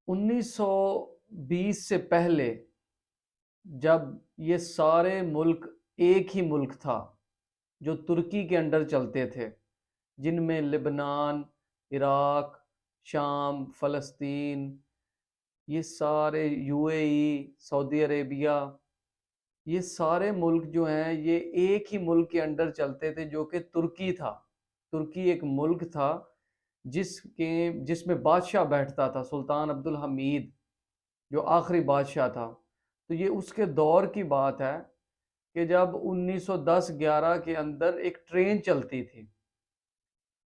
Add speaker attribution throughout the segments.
Speaker 1: 1920 سے پہلے جب یہ سارے ملک ایک ہی ملک تھا جو ترکی کے انڈر چلتے تھے، جن میں لبنان، عراق، شام، فلسطین، یہ سارے یو اے ای، سعودی عربیہ، یہ سارے ملک جو ہیں یہ ایک ہی ملک کے انڈر چلتے تھے جو کہ ترکی تھا۔ ترکی ایک ملک تھا جس میں بادشاہ بیٹھتا تھا، سلطان عبد الحمید جو آخری بادشاہ تھا۔ تو یہ اس کے دور کی بات ہے کہ جب 1910-11 کے اندر ایک ٹرین چلتی تھی،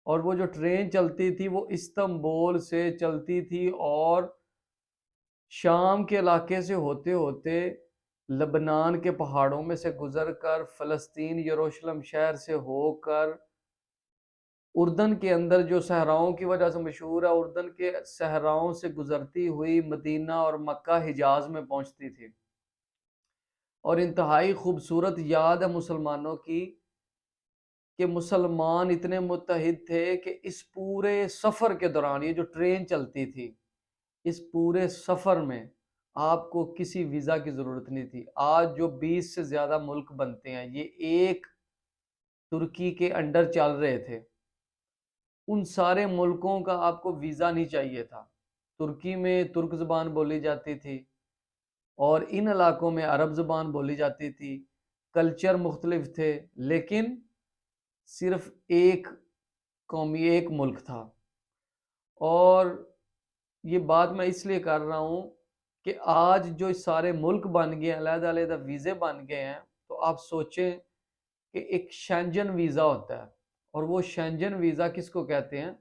Speaker 1: اور وہ جو ٹرین چلتی تھی وہ استنبول سے چلتی تھی اور شام کے علاقے سے ہوتے ہوتے لبنان کے پہاڑوں میں سے گزر کر فلسطین یروشلم شہر سے ہو کر اردن کے اندر جو صحراؤں کی وجہ سے مشہور ہے، اردن کے صحراؤں سے گزرتی ہوئی مدینہ اور مکہ حجاز میں پہنچتی تھی۔ اور انتہائی خوبصورت یاد ہے مسلمانوں کی کہ مسلمان اتنے متحد تھے کہ اس پورے سفر کے دوران، یہ جو ٹرین چلتی تھی، اس پورے سفر میں آپ کو کسی ویزا کی ضرورت نہیں تھی۔ آج جو 20 سے زیادہ ملک بنتے ہیں یہ ایک ترکی کے انڈر چل رہے تھے، ان سارے ملکوں کا آپ کو ویزا نہیں چاہیے تھا۔ ترکی میں ترک زبان بولی جاتی تھی اور ان علاقوں میں عرب زبان بولی جاتی تھی، کلچر مختلف تھے، لیکن صرف ایک قومی، ایک ملک تھا۔ اور یہ بات میں اس لیے کر رہا ہوں کہ آج جو سارے ملک بن گئے ہیں، علیحدہ علیحدہ ویزے بن گئے ہیں، تو آپ سوچیں کہ ایک شینجن ویزا ہوتا ہے، اور وہ شینجن ویزا کس کو کہتے ہیں؟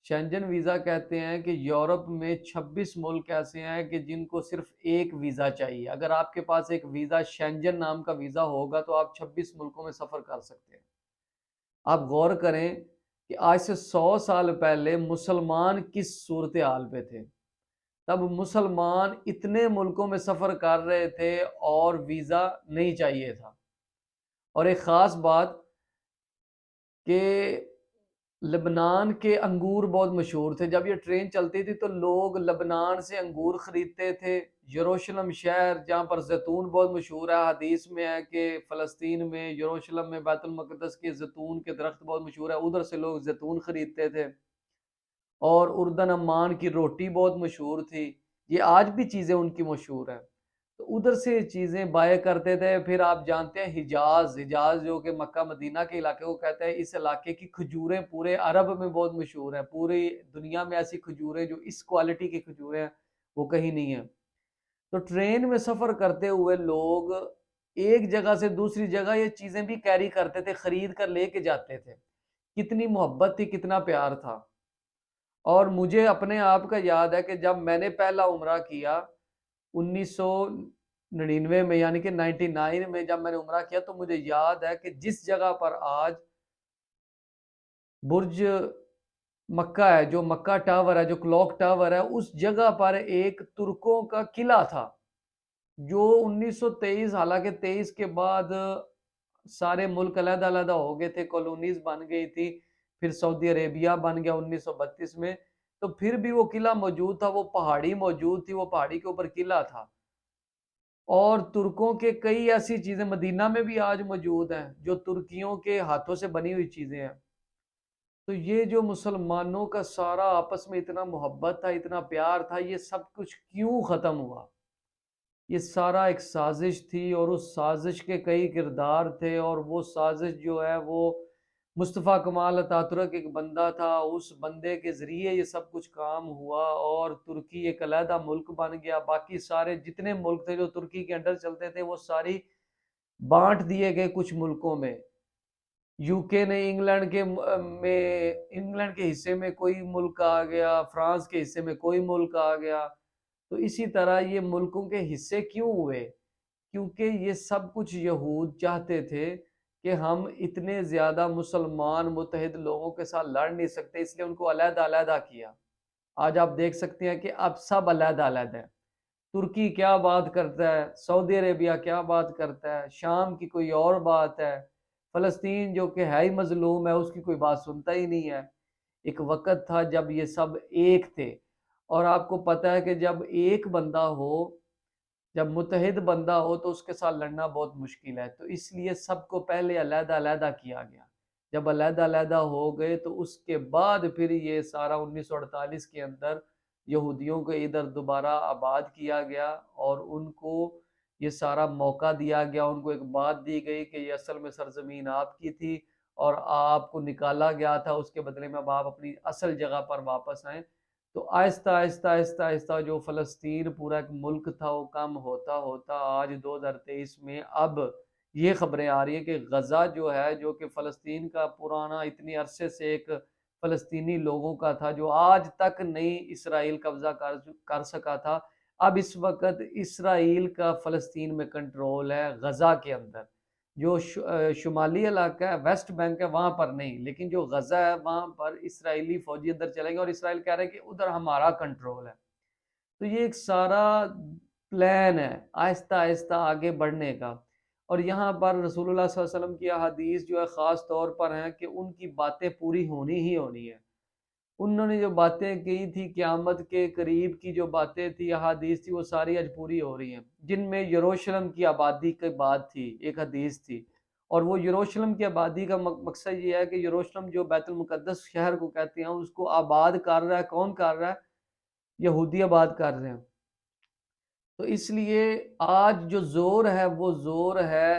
Speaker 1: شینجن ویزا کہتے ہیں کہ یورپ میں 26 ملک ایسے ہیں کہ جن کو صرف ایک ویزا چاہیے۔ اگر آپ کے پاس ایک ویزا، شینجن نام کا ویزا ہوگا تو آپ 26 ملکوں میں سفر کر سکتے ہیں۔ آپ غور کریں کہ آج سے 100 سال پہلے مسلمان کس صورتحال پہ تھے۔ تب مسلمان اتنے ملکوں میں سفر کر رہے تھے اور ویزا نہیں چاہیے تھا۔ اور ایک خاص بات کہ لبنان کے انگور بہت مشہور تھے۔ جب یہ ٹرین چلتی تھی تو لوگ لبنان سے انگور خریدتے تھے۔ یروشلم شہر جہاں پر زیتون بہت مشہور ہے، حدیث میں ہے کہ فلسطین میں، یروشلم میں، بیت المقدس کے زیتون کے درخت بہت مشہور ہے، ادھر سے لوگ زیتون خریدتے تھے۔ اور اردن عمان کی روٹی بہت مشہور تھی، یہ آج بھی چیزیں ان کی مشہور ہیں، تو ادھر سے چیزیں بائے کرتے تھے۔ پھر آپ جانتے ہیں حجاز جو کہ مکہ مدینہ کے علاقے کو کہتے ہیں، اس علاقے کی کھجوریں پورے عرب میں بہت مشہور ہیں، پوری دنیا میں ایسی کھجوریں جو اس کوالٹی کی کھجوریں ہیں وہ کہیں نہیں ہیں۔ تو ٹرین میں سفر کرتے ہوئے لوگ ایک جگہ سے دوسری جگہ یہ چیزیں بھی کیری کرتے تھے، خرید کر لے کے جاتے تھے۔ کتنی محبت تھی، کتنا پیار تھا۔ اور مجھے اپنے آپ کا یاد ہے کہ جب میں نے پہلا عمرہ کیا 1999 میں، یعنی کہ 99 میں جب میں نے عمرہ کیا، تو مجھے یاد ہے کہ جس جگہ پر آج برج مکہ ہے، جو مکہ ٹاور ہے، جو کلاک ٹاور ہے، اس جگہ پر ایک ترکوں کا قلعہ تھا جو 1923، حالانکہ 23 کے بعد سارے ملک علیحدہ علیحدہ ہو گئے تھے، کالونیز بن گئی تھی، پھر سعودی عربیہ بن گیا 1932 میں، تو پھر بھی وہ قلعہ موجود تھا، وہ پہاڑی موجود تھی، وہ پہاڑی کے اوپر قلعہ تھا۔ اور ترکوں کے کئی ایسی چیزیں مدینہ میں بھی آج موجود ہیں جو ترکیوں کے ہاتھوں سے بنی ہوئی چیزیں ہیں۔ تو یہ جو مسلمانوں کا سارا آپس میں اتنا محبت تھا، اتنا پیار تھا، یہ سب کچھ کیوں ختم ہوا؟ یہ سارا ایک سازش تھی، اور اس سازش کے کئی کردار تھے، اور وہ سازش جو ہے وہ مصطفیٰ کمال اتاترک ایک بندہ تھا، اس بندے کے ذریعے یہ سب کچھ کام ہوا، اور ترکی ایک علیحدہ ملک بن گیا۔ باقی سارے جتنے ملک تھے جو ترکی کے انڈر چلتے تھے وہ ساری بانٹ دیے گئے کچھ ملکوں میں۔ یو کے نے انگلینڈ کے حصے میں کوئی ملک آ گیا، فرانس کے حصے میں کوئی ملک آ گیا۔ تو اسی طرح یہ ملکوں کے حصے کیوں ہوئے؟ کیونکہ یہ سب کچھ یہود چاہتے تھے کہ ہم اتنے زیادہ مسلمان متحد لوگوں کے ساتھ لڑ نہیں سکتے، اس لیے ان کو علیحدہ علیحدہ کیا۔ آج آپ دیکھ سکتے ہیں کہ اب سب علیحدہ علیحدہ ہیں۔ ترکی کیا بات کرتا ہے، سعودی عربیہ کیا بات کرتا ہے، شام کی کوئی اور بات ہے، فلسطین جو کہ ہے ہی مظلوم ہے اس کی کوئی بات سنتا ہی نہیں ہے۔ ایک وقت تھا جب یہ سب ایک تھے، اور آپ کو پتہ ہے کہ جب ایک بندہ ہو، جب متحد بندہ ہو تو اس کے ساتھ لڑنا بہت مشکل ہے، تو اس لیے سب کو پہلے علیحدہ علیحدہ کیا گیا۔ جب علیحدہ علیحدہ ہو گئے تو اس کے بعد پھر یہ سارا 1948 کے اندر یہودیوں کو ادھر دوبارہ آباد کیا گیا، اور ان کو یہ سارا موقع دیا گیا، ان کو ایک بات دی گئی کہ یہ اصل میں سرزمین آپ کی تھی اور آپ کو نکالا گیا تھا، اس کے بدلے میں اب آپ اپنی اصل جگہ پر واپس آئیں۔ تو آہستہ آہستہ آہستہ آہستہ جو فلسطین پورا ایک ملک تھا وہ کم ہوتا ہوتا آج 2023 میں اب یہ خبریں آ رہی ہیں کہ غزہ جو ہے، جو کہ فلسطین کا پرانا اتنی عرصے سے ایک فلسطینی لوگوں کا تھا جو آج تک نہیں اسرائیل قبضہ کر سکا تھا، اب اس وقت اسرائیل کا فلسطین میں کنٹرول ہے غزہ کے اندر۔ جو شمالی علاقہ ہے، ویسٹ بینک ہے، وہاں پر نہیں، لیکن جو غزہ ہے وہاں پر اسرائیلی فوجی اندر چلیں گے، اور اسرائیل کہہ رہے ہیں کہ ادھر ہمارا کنٹرول ہے۔ تو یہ ایک سارا پلان ہے آہستہ آہستہ آگے بڑھنے کا، اور یہاں پر رسول اللہ صلی اللہ علیہ وسلم کی احادیث جو ہے خاص طور پر ہیں کہ ان کی باتیں پوری ہونی ہی ہونی ہیں۔ انہوں نے جو باتیں کی تھی قیامت کے قریب کی، جو باتیں تھی، احادیث تھی، وہ ساری آج پوری ہو رہی ہیں، جن میں یروشلم کی آبادی کی بات تھی، ایک حدیث تھی، اور وہ یروشلم کی آبادی کا مقصد یہ ہے کہ یروشلم جو بیت المقدس شہر کو کہتے ہیں، اس کو آباد کر رہا ہے، کون کر رہا ہے؟ یہودی آباد کر رہے ہیں۔ تو اس لیے آج جو زور ہے وہ زور ہے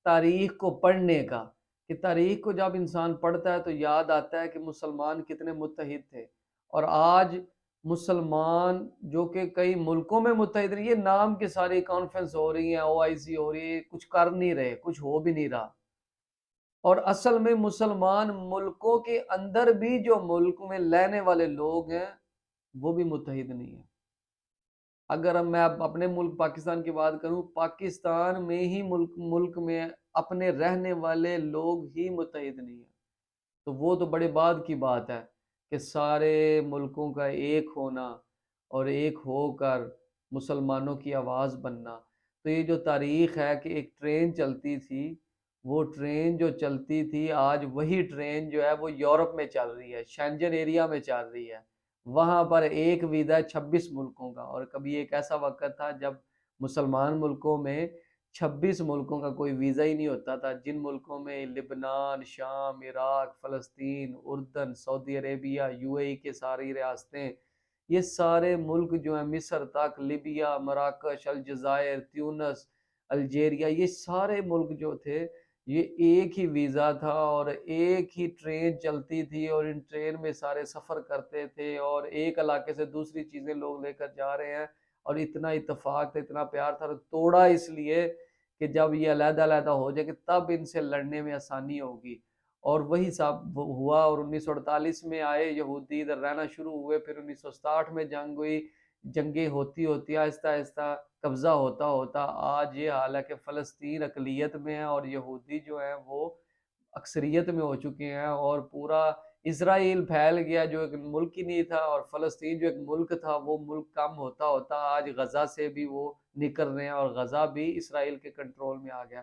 Speaker 1: تاریخ کو پڑھنے کا، کہ تاریخ کو جب انسان پڑھتا ہے تو یاد آتا ہے کہ مسلمان کتنے متحد تھے، اور آج مسلمان جو کہ کئی ملکوں میں متحد ہیں، یہ نام کی ساری کانفرنس ہو رہی ہیں، OIC ہو رہی ہے، کچھ کر نہیں رہے، کچھ ہو بھی نہیں رہا، اور اصل میں مسلمان ملکوں کے اندر بھی جو ملک میں لینے والے لوگ ہیں وہ بھی متحد نہیں ہیں۔ اگر میں اب اپنے ملک پاکستان کی بات کروں، پاکستان میں ہی ملک میں اپنے رہنے والے لوگ ہی متحد نہیں ہیں، تو وہ تو بڑے بعد کی بات ہے کہ سارے ملکوں کا ایک ہونا اور ایک ہو کر مسلمانوں کی آواز بننا۔ تو یہ جو تاریخ ہے کہ ایک ٹرین چلتی تھی، وہ ٹرین جو چلتی تھی آج وہی ٹرین جو ہے وہ یورپ میں چل رہی ہے، شینجن ایریا میں چل رہی ہے، وہاں پر ایک ویزا ہے 26 ملکوں کا، اور کبھی ایک ایسا وقت تھا جب مسلمان ملکوں میں 26 ملکوں کا کوئی ویزا ہی نہیں ہوتا تھا، جن ملکوں میں لبنان، شام، عراق، فلسطین، اردن، سعودی عربیہ، UAE کے ساری ریاستیں، یہ سارے ملک جو ہیں، مصر تک، لیبیا، مراکش، الجزائر، تیونس، الجیریا، یہ سارے ملک جو تھے یہ ایک ہی ویزا تھا اور ایک ہی ٹرین چلتی تھی، اور ان ٹرین میں سارے سفر کرتے تھے، اور ایک علاقے سے دوسری چیزیں لوگ لے کر جا رہے ہیں، اور اتنا اتفاق تھا، اتنا پیار تھا، توڑا اس لیے کہ جب یہ علیحدہ علیحدہ ہو جائے گے تب ان سے لڑنے میں آسانی ہوگی، اور وہی سب ہوا، اور 1948 میں آئے یہودی، ادھر رہنا شروع ہوئے، پھر 1967 میں جنگ ہوئی، جنگیں ہوتی ہوتی آہستہ آہستہ قبضہ ہوتا ہوتا آج یہ حال ہے کہ فلسطین اقلیت میں ہے اور یہودی جو ہیں وہ اکثریت میں ہو چکے ہیں، اور پورا اسرائیل پھیل گیا جو ایک ملک ہی نہیں تھا، اور فلسطین جو ایک ملک تھا وہ ملک کم ہوتا ہوتا آج غزہ سے بھی وہ نکل رہے ہیں، اور غزہ بھی اسرائیل کے کنٹرول میں آ گیا۔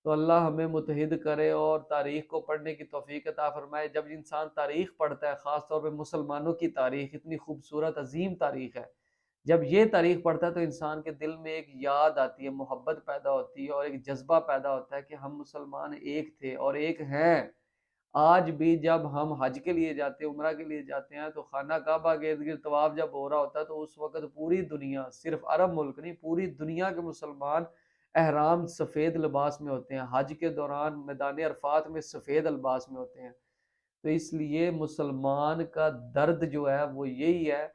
Speaker 1: تو اللہ ہمیں متحد کرے اور تاریخ کو پڑھنے کی توفیق عطا فرمائے۔ جب انسان تاریخ پڑھتا ہے، خاص طور پہ مسلمانوں کی تاریخ، اتنی خوبصورت عظیم تاریخ ہے، جب یہ تاریخ پڑھتا ہے تو انسان کے دل میں ایک یاد آتی ہے، محبت پیدا ہوتی ہے، اور ایک جذبہ پیدا ہوتا ہے کہ ہم مسلمان ایک تھے اور ایک ہیں۔ آج بھی جب ہم حج کے لیے جاتے ہیں، عمرہ کے لیے جاتے ہیں، تو خانہ کعبہ کے ارد گرد طواف جب ہو رہا ہوتا ہے تو اس وقت پوری دنیا، صرف عرب ملک نہیں، پوری دنیا کے مسلمان احرام سفید لباس میں ہوتے ہیں، حج کے دوران میدان عرفات میں سفید لباس میں ہوتے ہیں۔ تو اس لیے مسلمان کا درد جو ہے وہ یہی ہے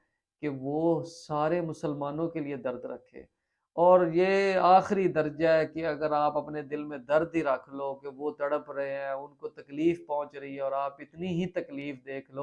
Speaker 1: کہ وہ سارے مسلمانوں کے لیے درد رکھے، اور یہ آخری درجہ ہے کہ اگر آپ اپنے دل میں درد ہی رکھ لو کہ وہ تڑپ رہے ہیں، ان کو تکلیف پہنچ رہی ہے، اور آپ اتنی ہی تکلیف دیکھ لو